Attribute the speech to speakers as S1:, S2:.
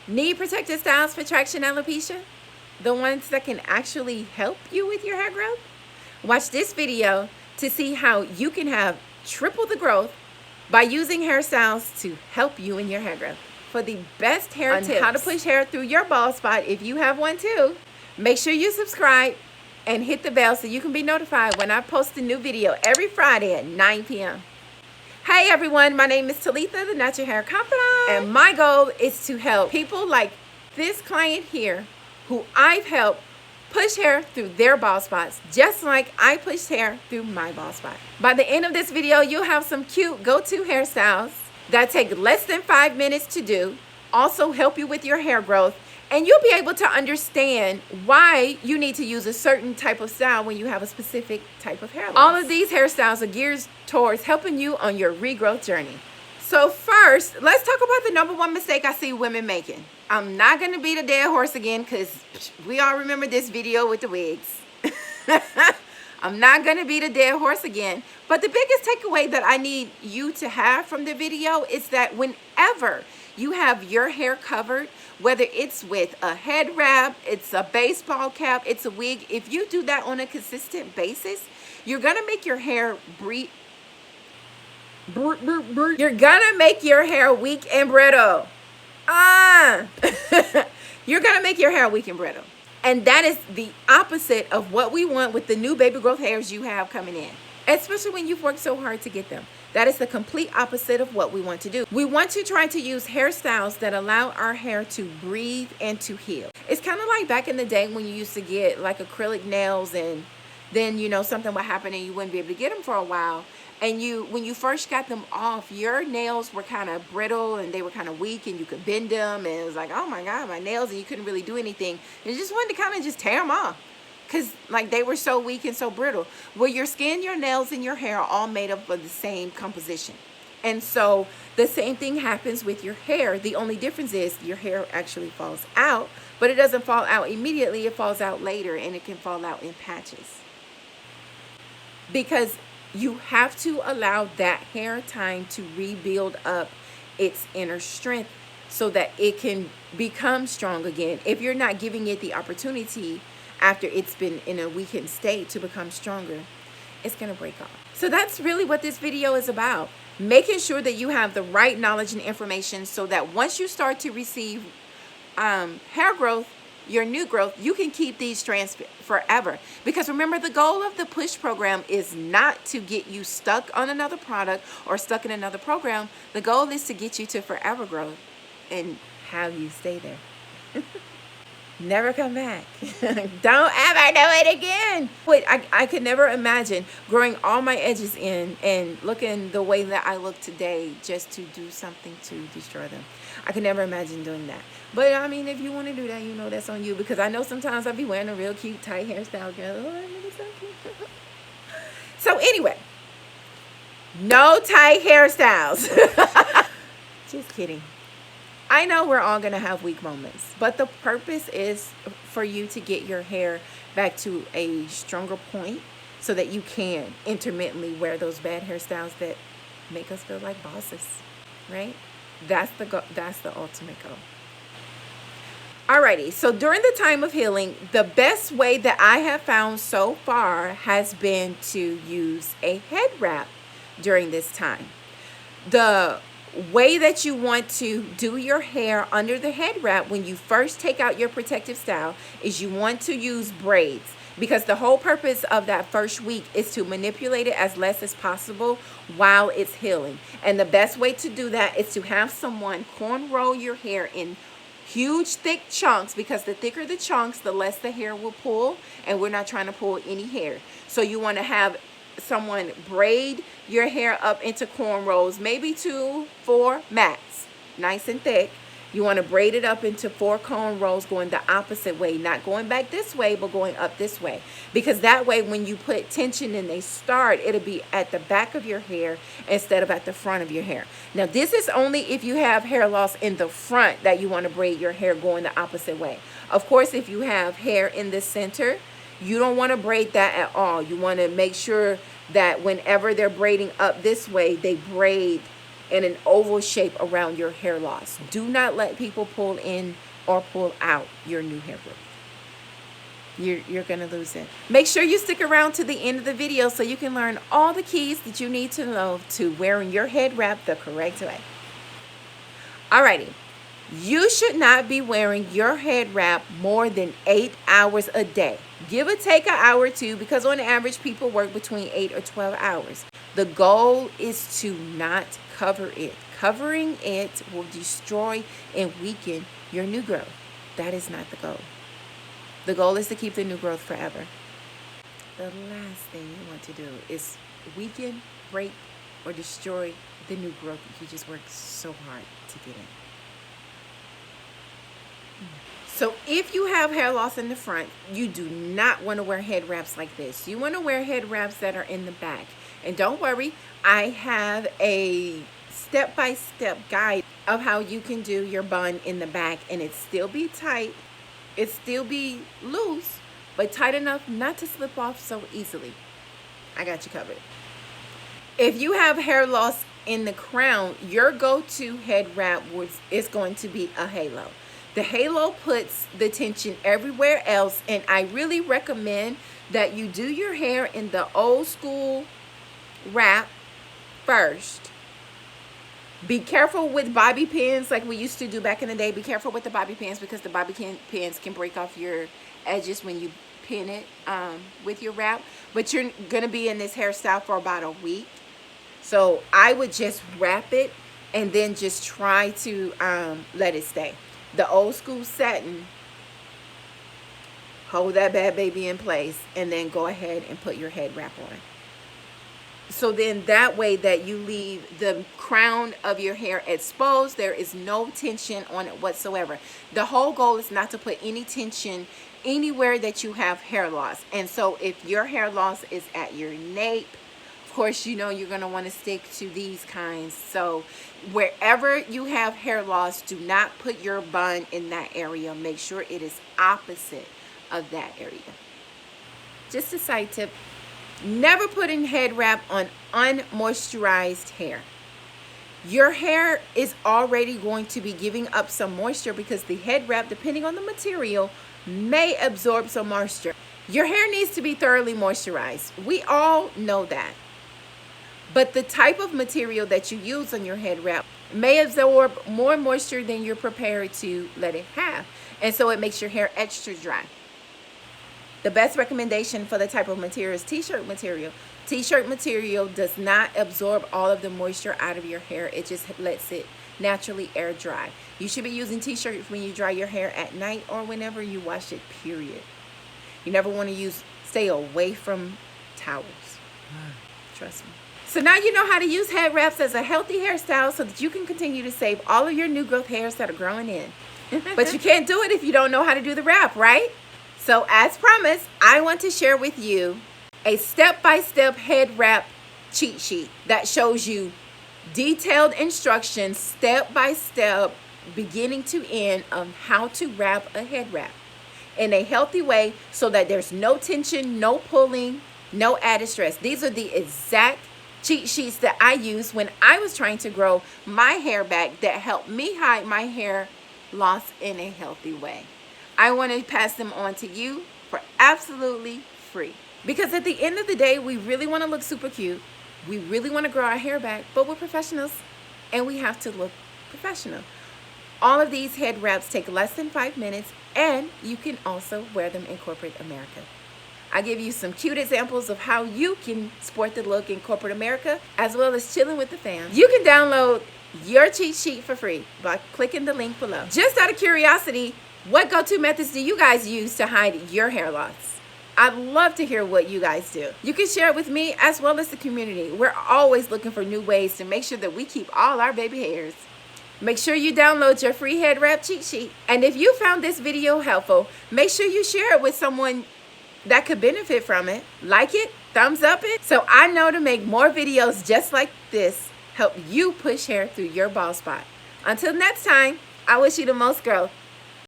S1: Need protected styles for traction alopecia? The ones that can actually help you with your hair growth? Watch this video to see how you can have triple the growth by using hairstyles to help you in your hair growth. For the best hair tips on how to push hair through your bald spot, if you have one too, make sure you subscribe and hit the bell so you can be notified when I post a new video every Friday at 9 p.m. Hey everyone, my name is Talitha, the Natural Hair Confidant, and my goal is to help people like this client here who I've helped push hair through their bald spots, just like I pushed hair through my bald spot. By the end of this video, you'll have some cute go-to hairstyles that take less than 5 minutes to do, also help you with your hair growth, and you'll be able to understand why you need to use a certain type of style when you have a specific type of hair loss. All of these hairstyles are geared towards helping you on your regrowth journey. So first, let's talk about the #1 mistake I see women making. I'm not going to beat a dead horse again because we all remember this video with the wigs. I'm not going to beat a dead horse again. But the biggest takeaway that I need you to have from the video is that whenever you have your hair covered, whether it's with a head wrap, it's a baseball cap, it's a wig, if you do that on a consistent basis, you're going to make your hair you're gonna make your hair weak and brittle. You're gonna make your hair weak and brittle. And that is the opposite of what we want with the new baby growth hairs you have coming in, especially when you've worked so hard to get them. That is the complete opposite of what we want to do. We want to try to use hairstyles that allow our hair to breathe and to heal. It's kind of like back in the day when you used to get like acrylic nails, and then something would happen and you wouldn't be able to get them for a while. And when you first got them off, your nails were kind of brittle and they were kind of weak, and you could bend them, and it was like, oh my God, my nails, and you couldn't really do anything. And you just wanted to kind of just tear them off because like they were so weak and so brittle. Well, your skin, your nails, and your hair are all made up of the same composition. And so the same thing happens with your hair. The only difference is your hair actually falls out, but it doesn't fall out immediately. It falls out later, and it can fall out in patches. Because you have to allow that hair time to rebuild up its inner strength so that it can become strong again. If you're not giving it the opportunity after it's been in a weakened state to become stronger, it's going to break off. So that's really what this video is about. Making sure that you have the right knowledge and information so that once you start to receive hair growth, your new growth, you can keep these strands forever. Because remember, the goal of the push program is not to get you stuck on another product or stuck in another program. The goal is to get you to forever growth and have you stay there. Never come back. Don't ever do it again. Wait, I could never imagine growing all my edges in and looking the way that I look today just to do something to destroy them. I could never imagine doing that. But I mean, if you want to do that, that's on you. Because I know sometimes I'll be wearing a real cute tight hairstyle. Girl, oh, it's so cute. So anyway, no tight hairstyles. Just kidding. I know we're all going to have weak moments, but the purpose is for you to get your hair back to a stronger point so that you can intermittently wear those bad hairstyles that make us feel like bosses, right? That's the ultimate goal. Alrighty, so during the time of healing, the best way that I have found so far has been to use a head wrap during this time. The way that you want to do your hair under the head wrap when you first take out your protective style is you want to use braids, because the whole purpose of that first week is to manipulate it as less as possible while it's healing. And the best way to do that is to have someone cornrow your hair in huge thick chunks, because the thicker the chunks, the less the hair will pull, and we're not trying to pull any hair. So you want to have someone braid your hair up into cornrows, maybe 2-4 max, nice and thick. You want to braid it up into 4 cornrows going the opposite way, not going back this way, but going up this way. Because that way, when you put tension and they start, it'll be at the back of your hair instead of at the front of your hair. Now, this is only if you have hair loss in the front that you want to braid your hair going the opposite way. Of course, if you have hair in the center, you don't want to braid that at all. You want to make sure that whenever they're braiding up this way, they braid in an oval shape around your hair loss. Do not let people pull in or pull out your new hair growth. You're going to lose it. Make sure you stick around to the end of the video so you can learn all the keys that you need to know to wearing your head wrap the correct way. Alrighty. You should not be wearing your head wrap more than 8 hours a day. Give or take an hour or two, because on average people work between 8 or 12 hours. The goal is to not cover it. Covering it will destroy and weaken your new growth. That is not the goal. The goal is to keep the new growth forever. The last thing you want to do is weaken, break, or destroy the new growth that you just worked so hard to get in. So if you have hair loss in the front, you do not want to wear head wraps like this. You want to wear head wraps that are in the back. And don't worry, I have a step-by-step guide of how you can do your bun in the back and it still be tight, it still be loose, but tight enough not to slip off so easily. I got you covered. If you have hair loss in the crown, your go-to head wrap is going to be a halo. The halo puts the tension everywhere else, and I really recommend that you do your hair in the old school wrap first. Be careful with bobby pins like we used to do back in the day. Be careful with the bobby pins, because the bobby pins can break off your edges when you pin it with your wrap. But you're going to be in this hairstyle for about a week. So I would just wrap it and then just try to let it stay. The old school satin, hold that bad baby in place and then go ahead and put your head wrap on. So then that way that you leave the crown of your hair exposed, there is no tension on it whatsoever. The whole goal is not to put any tension anywhere that you have hair loss. And so if your hair loss is at your nape, of course, you know you're going to want to stick to these kinds. So wherever you have hair loss, do not put your bun in that area. Make sure it is opposite of that area. Just a side tip. Never put in head wrap on unmoisturized hair. Your hair is already going to be giving up some moisture because the head wrap, depending on the material, may absorb some moisture. Your hair needs to be thoroughly moisturized. We all know that. But the type of material that you use on your head wrap may absorb more moisture than you're prepared to let it have. And so it makes your hair extra dry. The best recommendation for the type of material is t-shirt material. T-shirt material does not absorb all of the moisture out of your hair. It just lets it naturally air dry. You should be using t-shirts when you dry your hair at night or whenever you wash it, period. You never want to stay away from towels. Trust me. So now you know how to use head wraps as a healthy hairstyle so that you can continue to save all of your new growth hairs that are growing in. But you can't do it if you don't know how to do the wrap, right? So as promised, I want to share with you a step-by-step head wrap cheat sheet that shows you detailed instructions, step-by-step, beginning to end, on how to wrap a head wrap in a healthy way so that there's no tension, no pulling, no added stress. These are the exact cheat sheets that I used when I was trying to grow my hair back that helped me hide my hair loss in a healthy way. I want to pass them on to you for absolutely free. Because at the end of the day, we really want to look super cute. We really want to grow our hair back, but we're professionals and we have to look professional. All of these head wraps take less than 5 minutes, and you can also wear them in corporate America. I give you some cute examples of how you can sport the look in corporate America, as well as chilling with the fam. You can download your cheat sheet for free by clicking the link below. Just out of curiosity, what go-to methods do you guys use to hide your hair loss? I'd love to hear what you guys do. You can share it with me as well as the community. We're always looking for new ways to make sure that we keep all our baby hairs. Make sure you download your free head wrap cheat sheet. And if you found this video helpful, make sure you share it with someone that could benefit from it. Like it, thumbs up it, so I know to make more videos just like this, help you push hair through your bald spot. Until next time, I wish you the most growth.